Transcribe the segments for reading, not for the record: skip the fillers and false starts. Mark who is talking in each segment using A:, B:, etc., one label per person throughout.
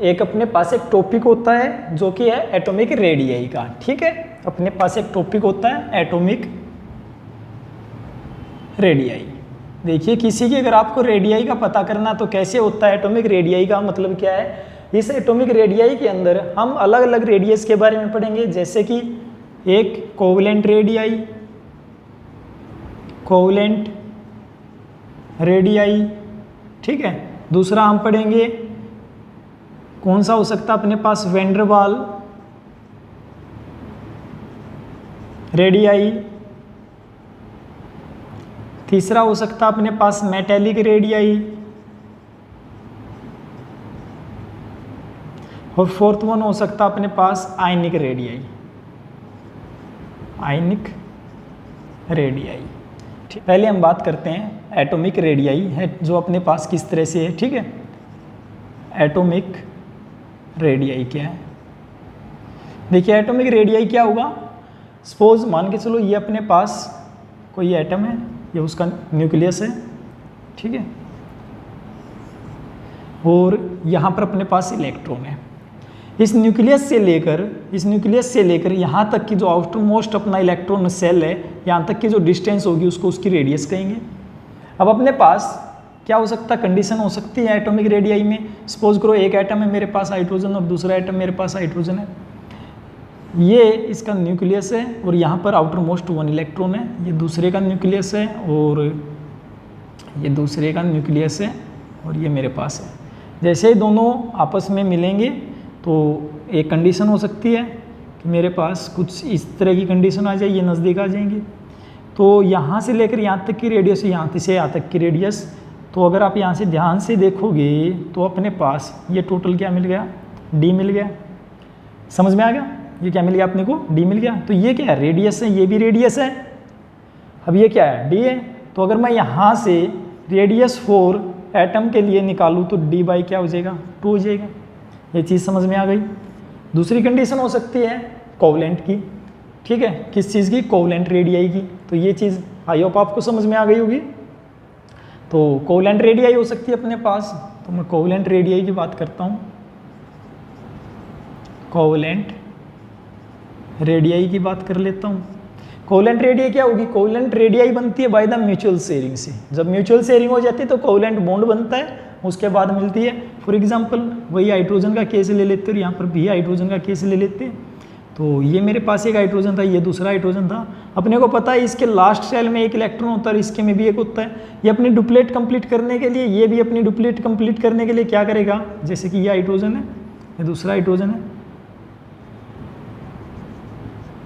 A: एक अपने पास एक टॉपिक होता है जो कि है एटॉमिक रेडियाई का, ठीक है। अपने पास एक टॉपिक होता है एटॉमिक रेडियाई। देखिए किसी की अगर आपको रेडियाई का पता करना तो कैसे होता है एटॉमिक रेडियाई का मतलब क्या है। इस एटॉमिक रेडियाई के अंदर हम अलग अलग रेडियस के बारे में पढ़ेंगे, जैसे कि एक कोवलेंट रेडियाई, कोवलेंट रेडियाई, ठीक है। दूसरा हम पढ़ेंगे कौन सा हो सकता है अपने पास, वैन डर वाल रेडियाई। तीसरा हो सकता है अपने पास मेटेलिक रेडियाई, और फोर्थ वन हो सकता है अपने पास आयनिक रेडियाई, आयनिक रेडियाई। ठीक, पहले हम बात करते हैं एटॉमिक रेडियाई है जो अपने पास किस तरह से है, ठीक है। एटॉमिक रेडियाई क्या है, देखिए एटॉमिक रेडियाई क्या होगा। सपोज मान के चलो ये अपने पास कोई एटम है, ये उसका न्यूक्लियस है, ठीक है, और यहाँ पर अपने पास इलेक्ट्रॉन है। इस न्यूक्लियस से लेकर यहाँ तक की जो आउटर मोस्ट अपना इलेक्ट्रॉन सेल है, यहाँ तक की जो डिस्टेंस होगी उसको उसकी रेडियस कहेंगे। अब अपने पास क्या हो सकता है, कंडीशन हो सकती है एटॉमिक रेडियाई में। सपोज करो एक एटम है मेरे पास हाइड्रोजन और दूसरा एटम मेरे पास हाइड्रोजन है, ये इसका न्यूक्लियस है और यहाँ पर आउटर मोस्ट वन इलेक्ट्रॉन है, ये दूसरे का न्यूक्लियस है और ये दूसरे का न्यूक्लियस है और ये मेरे पास है। जैसे ही दोनों आपस में मिलेंगे तो एक कंडीशन हो सकती है कि मेरे पास कुछ इस तरह की कंडीशन आ जाए, ये नज़दीक आ जाएंगे। तो यहाँ से लेकर यहाँ तक की रेडियस, यहाँ से यहाँ तक की रेडियस, तो अगर आप यहाँ से ध्यान से देखोगे तो अपने पास ये टोटल क्या मिल गया, डी मिल गया। समझ में आ गया, ये क्या मिल गया अपने को, डी मिल गया। तो ये क्या है, रेडियस है, ये भी रेडियस है। अब ये क्या है, डी है। तो अगर मैं यहाँ से रेडियस 4 एटम के लिए निकालूँ तो डी बाई क्या हो जाएगा, 2 हो जाएगा। ये चीज़ समझ में आ गई। दूसरी कंडीशन हो सकती है कोवलेंट की, ठीक है, किस चीज़ की, कोवलेंट रेडियाई की। तो ये चीज़ आई होप आपको समझ में आ गई होगी। तो कोवलेंट रेडियाई हो सकती है अपने पास, तो मैं कोवलेंट रेडियाई की बात करता हूँ। कोवलेंट रेडियाई की बात कर लेता हूँ। कोवलेंट रेडियाई क्या होगी, कोवलेंट रेडियाई बनती है बाय द म्यूचुअल शेयरिंग से। जब म्यूचुअल शेयरिंग हो जाती है तो कोवलेंट बॉन्ड बनता है, उसके बाद मिलती है। फॉर एग्जांपल वही हाइड्रोजन का केस ले लेते हैं और यहाँ पर भी हाइड्रोजन का केस ले लेते हैं। तो ये मेरे पास एक हाइड्रोजन था, ये दूसरा हाइड्रोजन था। अपने को पता है इसके लास्ट सेल में एक इलेक्ट्रॉन होता है और इसके में भी एक होता है। ये अपनी डुप्लेट कंप्लीट करने के लिए, ये भी अपनी डुप्लेट कंप्लीट करने के लिए क्या करेगा, जैसे कि ये हाइड्रोजन है, ये दूसरा हाइड्रोजन है,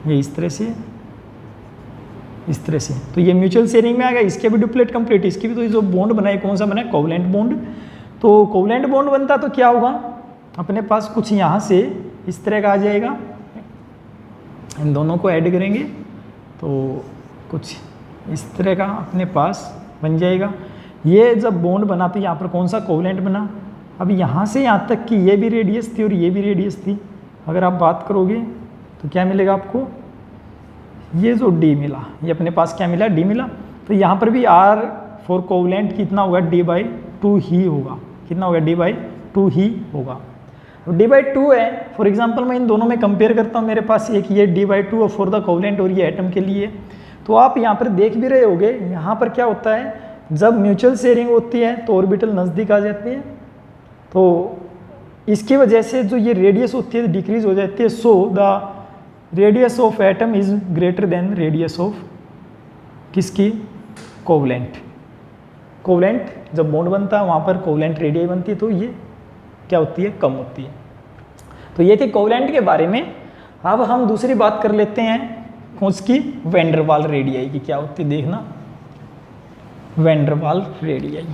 A: ये इस तरह से, इस तरह से। तो ये म्यूचुअल शेयरिंग में आ गया, इसके भी डुप्लेट कंप्लीट, इसकी भी। तो जो बॉन्ड बना है कौन सा बना है, कोवलेंट बॉन्ड। तो कोवलेंट बॉन्ड बनता तो क्या होगा, अपने पास कुछ यहाँ से इस तरह का आ जाएगा, इन दोनों को ऐड करेंगे तो कुछ इस तरह का अपने पास बन जाएगा। ये जब बॉन्ड बना तो यहाँ पर कौन सा, कोवलेंट बना। अब यहाँ से यहाँ तक की ये भी रेडियस थी और ये भी रेडियस थी। अगर आप बात करोगे तो क्या मिलेगा आपको, ये जो डी मिला, ये अपने पास क्या मिला, डी मिला। तो यहाँ पर भी आर फॉर कोवलेंट कितना होगा, डी बाई 2 ही होगा। कितना होगा, डी बाई 2 ही होगा। डी बाई 2 है। फॉर एग्जांपल मैं इन दोनों में कंपेयर करता हूँ, मेरे पास एक ये D by 2 for the covalent और ये एटम के लिए। तो आप यहाँ पर देख भी रहे होगे, यहाँ पर क्या होता है, जब म्यूचुअल शेयरिंग होती है तो ऑर्बिटल नज़दीक आ जाती है, तो इसकी वजह से जो ये रेडियस होती है डिक्रीज हो जाती है। So the radius of atom is greater then radius of किसकी, कोवलेंट। कोवलेंट जब बॉन्ड बनता है वहाँ पर कोवलेंट रेडियाई बनती है, तो ये क्या होती है, कम होती है। तो ये थी कोवलेंट के बारे में। अब हम दूसरी बात कर लेते हैं उसकी, वैन डर वाल रेडियाई की क्या होती है, देखना। वैन डर वाल रेडियाई,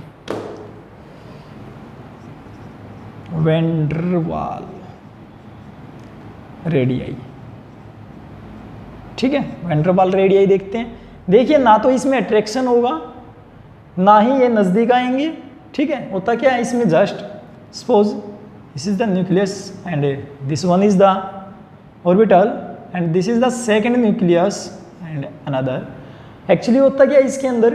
A: वैन डर वाल रेडियाई, ठीक है। वैन डर वाल रेडियाई देखते हैं। देखिए ना तो इसमें अट्रैक्शन होगा, ना ही ये नज़दीक आएंगे, ठीक है। होता क्या है इसमें, just suppose this is the nucleus and this one is the orbital and this is the second nucleus and another. Actually होता क्या है इसके अंदर,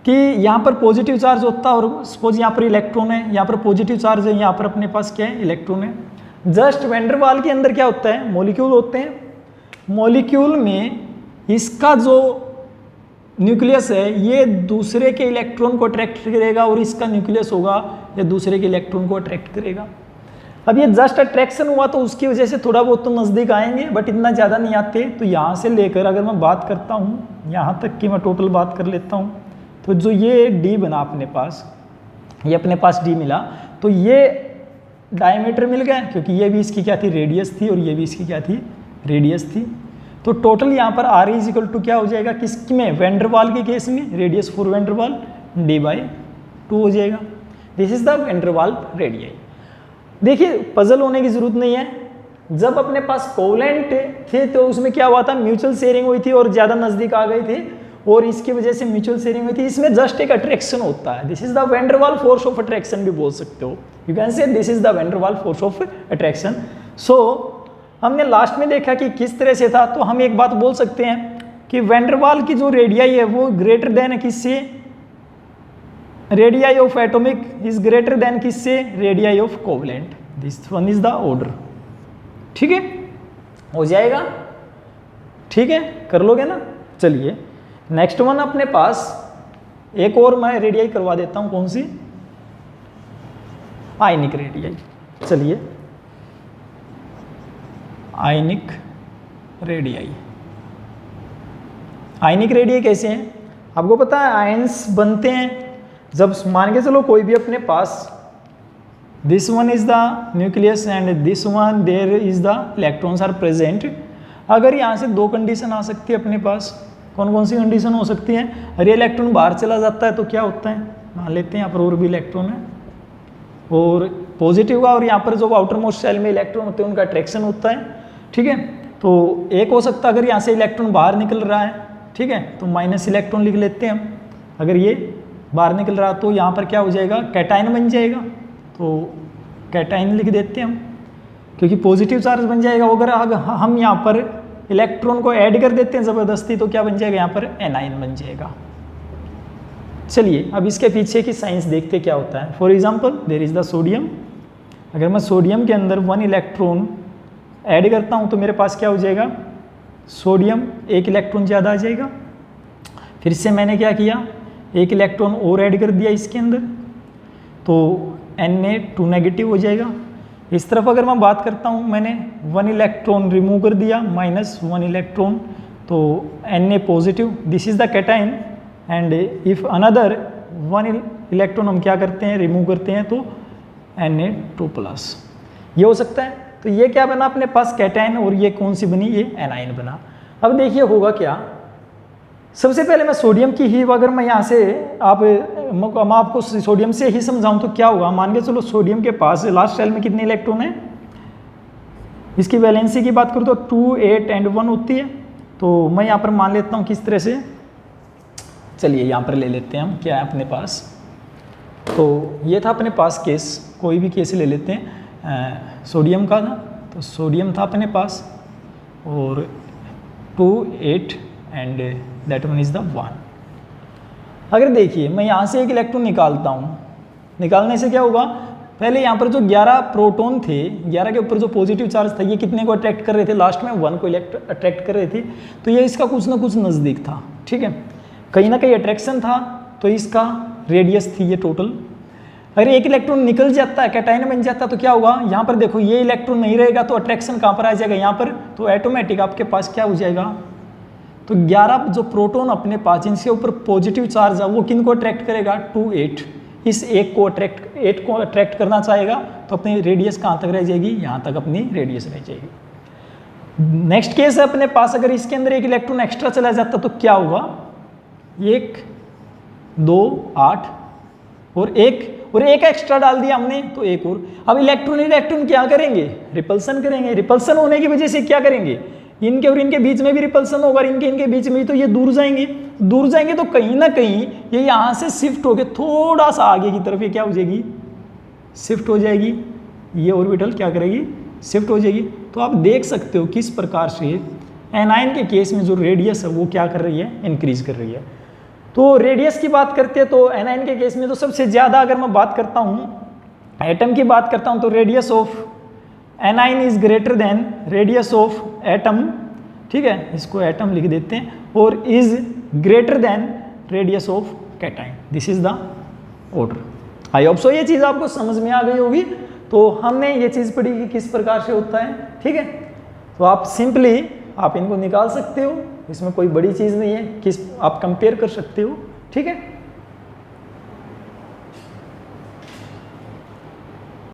A: कि यहाँ पर पॉजिटिव चार्ज होता है और सपोज यहाँ पर इलेक्ट्रॉन है, यहाँ पर पॉजिटिव चार्ज है, यहाँ पर अपने पास क्या है, इलेक्ट्रॉन है। जस्ट वैंडरवाल के अंदर क्या होता है, मॉलिक्यूल होते हैं। मॉलिक्यूल में इसका जो न्यूक्लियस है ये दूसरे के इलेक्ट्रॉन को अट्रैक्ट करेगा और इसका न्यूक्लियस होगा ये दूसरे के इलेक्ट्रॉन को अट्रैक्ट करेगा। अब ये जस्ट अट्रैक्शन हुआ तो उसकी वजह से थोड़ा बहुत तो नज़दीक आएंगे बट इतना ज़्यादा नहीं आते। तो यहाँ से लेकर अगर मैं बात करता हूँ यहाँ तक की मैं टोटल बात कर लेता हूँ, तो जो ये डी बना अपने पास, ये अपने पास डी मिला, तो ये डायमीटर मिल गया क्योंकि ये भी इसकी क्या थी, रेडियस थी, और ये भी इसकी क्या थी, रेडियस थी। तो टोटल यहाँ पर आर इज इक्वल टू क्या हो जाएगा, किसकी में, वैंडरवाल के केस में रेडियस फॉर वैंडरवाल d/2 हो जाएगा। This is the van der Waals radius. देखिए पजल होने की जरूरत नहीं है, जब अपने पास कोवलेंट थे तो उसमें क्या हुआ था, म्यूचुअल शेयरिंग हुई थी और ज़्यादा नज़दीक आ गए थे और इसकी वजह से म्यूचुअल शेयरिंग हुई थी। इसमें जस्ट एक अट्रैक्शन होता है, this is the van der Waals force of attraction भी बोल सकते हो, you can say this is the van der Waals force of attraction. So हमने लास्ट में देखा कि किस तरह से था, तो हम एक बात बोल सकते हैं कि वैंडरवाल की जो रेडियाई है वो ग्रेटर देन किससे, radii of atomic is greater than किससे, radii of covalent. This one is the order. ठीक है, हो जाएगा, ठीक है, कर लोगे ना। चलिए नेक्स्ट वन अपने पास एक और मैं रेडियाई करवा देता हूं, कौन सी, आयनिक रेडियाई। चलिए आयनिक रेडियाई। आयनिक रेडियाई कैसे हैं, आपको पता है आयंस बनते हैं जब मान के चलो कोई भी अपने पास, this one is the nucleus and this one there is the electrons are present. अगर यहाँ से दो कंडीशन आ सकती है अपने पास, कौन कौन सी कंडीशन हो सकती है, अगर ये इलेक्ट्रॉन बाहर चला जाता है तो क्या होता है, मान लेते हैं यहाँ पर और भी इलेक्ट्रॉन है और पॉजिटिव का, और यहाँ पर जो आउटर मोस्ट शेल में इलेक्ट्रॉन होते हैं उनका अट्रैक्शन होता है। ठीक है, तो एक हो सकता है अगर यहाँ से इलेक्ट्रॉन बाहर निकल रहा है, ठीक है, तो माइनस इलेक्ट्रॉन लिख लेते हैं हम। अगर ये बाहर निकल रहा तो यहाँ पर क्या हो जाएगा, कैटाइन बन जाएगा, तो कैटाइन लिख देते हैं हम क्योंकि पॉजिटिव चार्ज बन जाएगा। अगर हम यहाँ पर इलेक्ट्रॉन को ऐड कर देते हैं ज़बरदस्ती तो क्या बन जाएगा, यहाँ पर एनाइन बन जाएगा। चलिए अब इसके पीछे की साइंस देखते क्या होता है। For example there is the sodium, अगर मैं सोडियम के अंदर 1 इलेक्ट्रॉन ऐड करता हूँ तो मेरे पास क्या हो जाएगा, सोडियम 1 इलेक्ट्रॉन ज़्यादा आ जाएगा। फिर से मैंने क्या किया, 1 इलेक्ट्रॉन और ऐड कर दिया इसके अंदर, तो Na2 नेगेटिव हो जाएगा। इस तरफ अगर मैं बात करता हूँ, मैंने 1 इलेक्ट्रॉन रिमूव कर दिया, -1 इलेक्ट्रॉन, तो Na positive, this is the cation, and if another 1 electron हम क्या करते हैं, रिमूव करते हैं, तो Na2+। ये हो सकता है। तो ये क्या बना अपने पास, कैटाइन, और ये कौन सी बनी, ये एनाइन बना। अब देखिए होगा क्या, सबसे पहले मैं सोडियम की ही, अगर मैं यहाँ से मैं आपको सोडियम से ही समझाऊं तो क्या होगा, मान के चलो सोडियम के पास लास्ट शेल में कितने इलेक्ट्रॉन है, इसकी वैलेंसी की बात करूँ तो 2, 8 एंड 1 होती है। तो मैं यहाँ पर मान लेता हूँ किस तरह से, चलिए यहाँ पर ले लेते हैं हम, क्या है अपने पास, तो ये था अपने पास केस, कोई भी केस ले लेते हैं, सोडियम का था, तो सोडियम था अपने पास और 2, 8 and that one is the 1। अगर देखिए मैं यहाँ से 1 इलेक्ट्रॉन निकालता हूँ, निकालने से क्या होगा, पहले यहाँ पर जो 11 प्रोटॉन थे, 11 के ऊपर जो पॉजिटिव चार्ज था, ये कितने को अट्रैक्ट कर रहे थे, लास्ट में 1 को अट्रैक्ट कर रहे थे, तो ये इसका कुछ ना कुछ नज़दीक था। ठीक है, कहीं ना कहीं अट्रैक्शन था, तो इसका रेडियस थी ये टोटल। अगर 1 इलेक्ट्रॉन निकल जाता है, कैटाइन बन जाता है, तो क्या होगा, यहाँ पर देखो ये इलेक्ट्रॉन नहीं रहेगा तो अट्रैक्शन कहाँ पर आ जाएगा, यहाँ पर, तो ऑटोमेटिक आपके पास क्या हो जाएगा, तो 11 जो प्रोटॉन अपने पास जिनके ऊपर पॉजिटिव चार्ज है वो किन को अट्रैक्ट करेगा, 2, 8, इस 8 को अट्रैक्ट करना चाहेगा, तो अपनी रेडियस कहाँ तक रह जाएगी, यहाँ तक अपनी रेडियस रह जाएगी। नेक्स्ट केस है अपने पास, अगर इसके अंदर 1 इलेक्ट्रॉन एक्स्ट्रा चला जाता तो क्या होगा, 1, 2, 8 और एक एक्स्ट्रा डाल दिया हमने तो एक और। अब इलेक्ट्रॉन क्या करेंगे, रिपल्सन करेंगे। रिपल्सन होने की वजह से क्या करेंगे, इनके और इनके बीच में भी रिपल्सन होगा, इनके बीच में, तो ये दूर जाएंगे तो कहीं ना कहीं ये यहाँ से शिफ्ट होके थोड़ा सा आगे की तरफ ये क्या हो जाएगी, शिफ्ट हो जाएगी, ये ऑर्बिटल क्या करेगी, शिफ्ट हो जाएगी। तो आप देख सकते हो किस प्रकार से एनाइन के केस में जो रेडियस है वो क्या कर रही है, इंक्रीज कर रही है। तो रेडियस की बात करते हैं तो एनाइन के केस में तो सबसे ज़्यादा अगर मैं बात करता हूँ, एटम की बात करता हूँ, तो radius of anion is greater then radius of atom, ठीक है, इसको एटम लिख देते हैं, और is greater then radius of cation. This is the order. I hope so ये चीज़ आपको समझ में आ गई होगी। तो हमने ये चीज़ पढ़ी कि किस प्रकार से होता है, ठीक है। तो आप सिंपली आप इनको निकाल सकते हो, इसमें कोई बड़ी चीज़ नहीं है, किस आप कंपेयर कर सकते हो, ठीक है।